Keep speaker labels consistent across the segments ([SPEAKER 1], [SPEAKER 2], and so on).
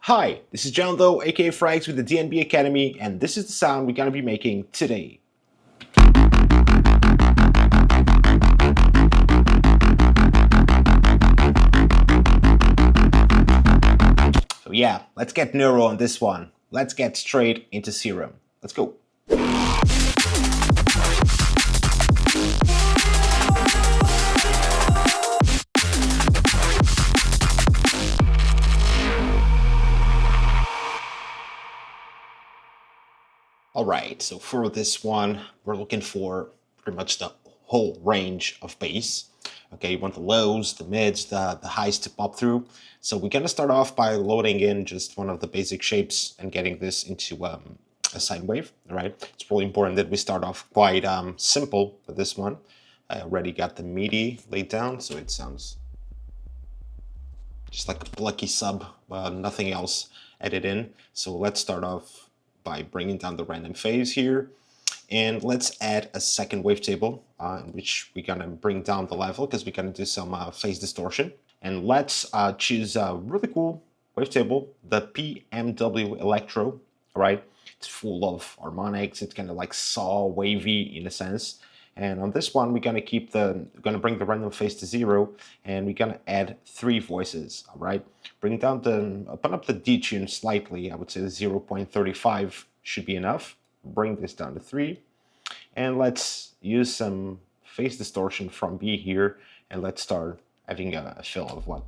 [SPEAKER 1] Hi, this is John Doe, aka Frags with the DNB Academy, and this is the sound we're going to be making today. So yeah, let's get neuro on this one. Let's get straight into Serum. Let's go. Alright, so for this one, we're looking for pretty much the whole range of bass. Okay, you want the lows, the mids, the highs to pop through. So we're gonna start off by loading in just one of the basic shapes and getting this into a sine wave, right? It's really important that we start off quite simple with this one. I already got the MIDI laid down, so it sounds just like a plucky sub, nothing else added in. So let's start off by bringing down the random phase here, and let's add a second wavetable in which we're gonna bring down the level because we're gonna do some phase distortion. And let's choose a really cool wavetable, the PMW Electro. All right, it's full of harmonics. It's kind of like saw wavy in a sense. And on this one, we're gonna bring the random phase to 0, and we're gonna add 3 voices. All right, open up the detune slightly. I would say 0.35 should be enough. Bring this down to 3, and let's use some phase distortion from B here, and let's start having a feel of what.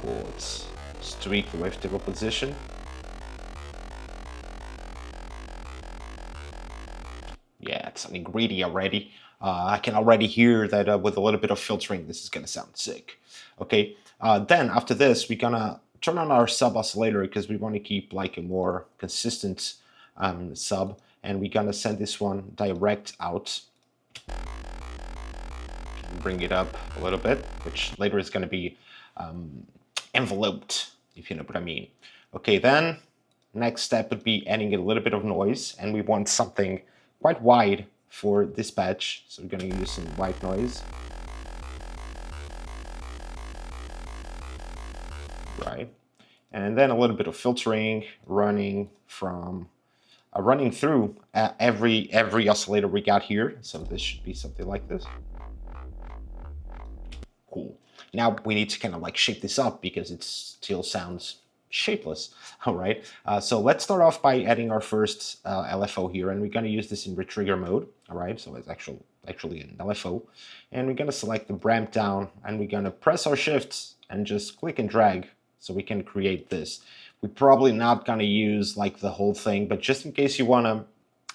[SPEAKER 1] Cool. Let's tweak the wavetable position. Yeah, it's sounding greedy already. I can already hear that with a little bit of filtering, this is gonna sound sick. Okay, then after this, we're gonna turn on our sub oscillator because we want to keep like a more consistent sub, and we're gonna send this one direct out. Bring it up a little bit, which later is gonna be enveloped, if you know what I mean. Okay, then next step would be adding a little bit of noise, and we want something quite wide for this patch, so we're going to use some white noise. Right, and then a little bit of filtering, running through every oscillator we got here. So this should be something like this. Cool. Now we need to kind of like shape this up because it still sounds shapeless. All right, so let's start off by adding our first LFO here, and we're going to use this in retrigger mode. All right, so it's actually an LFO, and we're going to select the ramp down, and we're going to press our shifts and just click and drag so we can create this. We're probably not going to use like the whole thing, but just in case you want to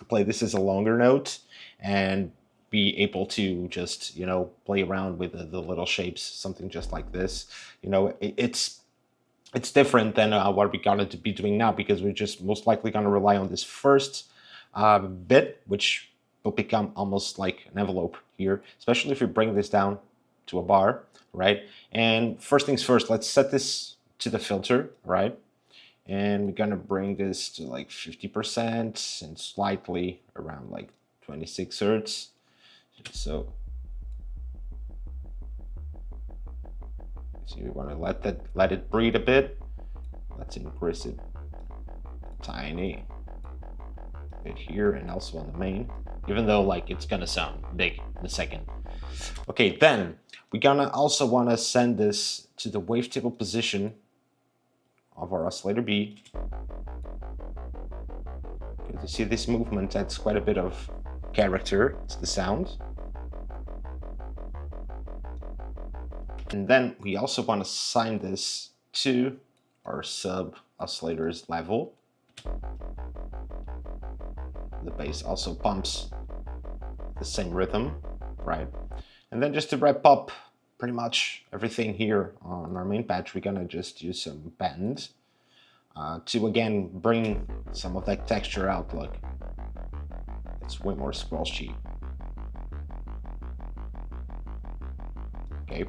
[SPEAKER 1] play this as a longer note and be able to just, you know, play around with the little shapes, something just like this, you know, it's different than what we're going to be doing now, because we're just most likely going to rely on this first bit, which will become almost like an envelope here, especially if you bring this down to a bar, right? And first things first, let's set this to the filter, right? And we're going to bring this to like 50% and slightly around like 26 hertz. So we want to let it breathe a bit. Let's increase it tiny bit here and also on the main, even though like it's gonna sound big in a second. Okay, then we're gonna also want to send this to the wavetable position of our oscillator B. Because you see this movement adds quite a bit of character to the sound. And then we also want to assign this to our sub oscillator's level. The bass also pumps the same rhythm, right? And then just to wrap up pretty much everything here on our main patch, we're gonna just use some bend to again bring some of that texture out. Look, it's way more squelchy. Okay.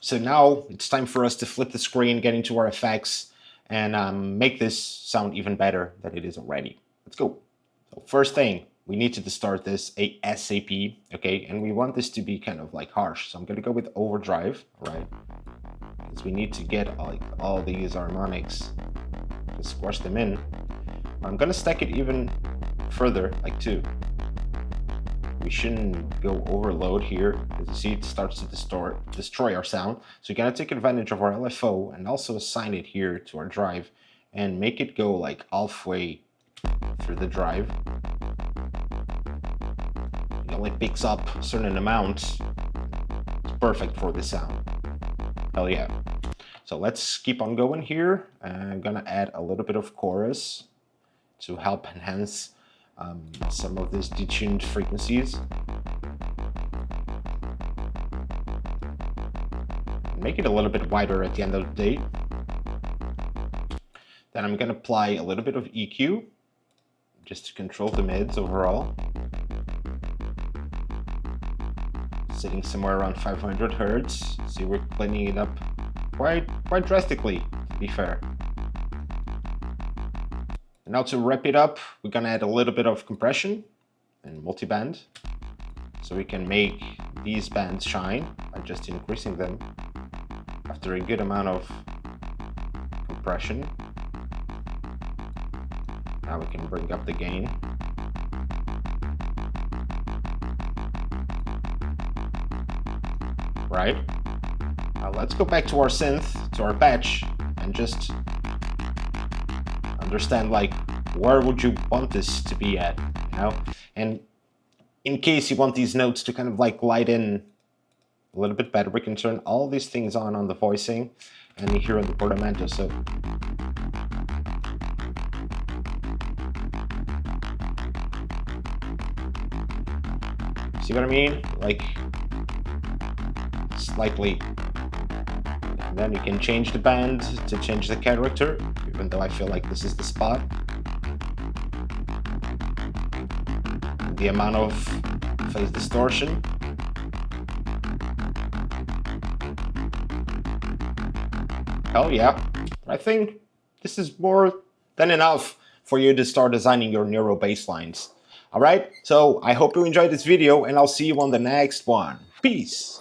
[SPEAKER 1] So now it's time for us to flip the screen, get into our effects, and make this sound even better than it is already. Let's go. So first thing, we need to start this ASAP, okay? And we want this to be kind of like harsh. So I'm gonna go with overdrive, right? Because we need to get like all these harmonics to squash them in. I'm gonna stack it even further, like 2. We shouldn't go overload here, because you see it starts to destroy our sound. So you gotta take advantage of our LFO and also assign it here to our drive and make it go like halfway through the drive. It only picks up a certain amount. It's perfect for the sound. Hell yeah. So let's keep on going here. I'm gonna add a little bit of chorus to help enhance some of these detuned frequencies. Make it a little bit wider at the end of the day. Then I'm gonna apply a little bit of EQ just to control the mids overall. Sitting somewhere around 500 Hertz. See, we're cleaning it up quite drastically, to be fair. And now to wrap it up, we're gonna add a little bit of compression and multiband, so we can make these bands shine by just increasing them after a good amount of compression. Now we can bring up the gain. Right? Now let's go back to our synth, to our patch, and just understand like where would you want this to be at, you know? And in case you want these notes to kind of like light in a little bit better, we can turn all these things on the voicing and here on the portamento. So see what I mean? Like slightly. And then you can change the band to change the character, even though I feel like this is the spot. The amount of phase distortion. Hell yeah. I think this is more than enough for you to start designing your neuro bass lines. All right, so I hope you enjoyed this video and I'll see you on the next one. Peace.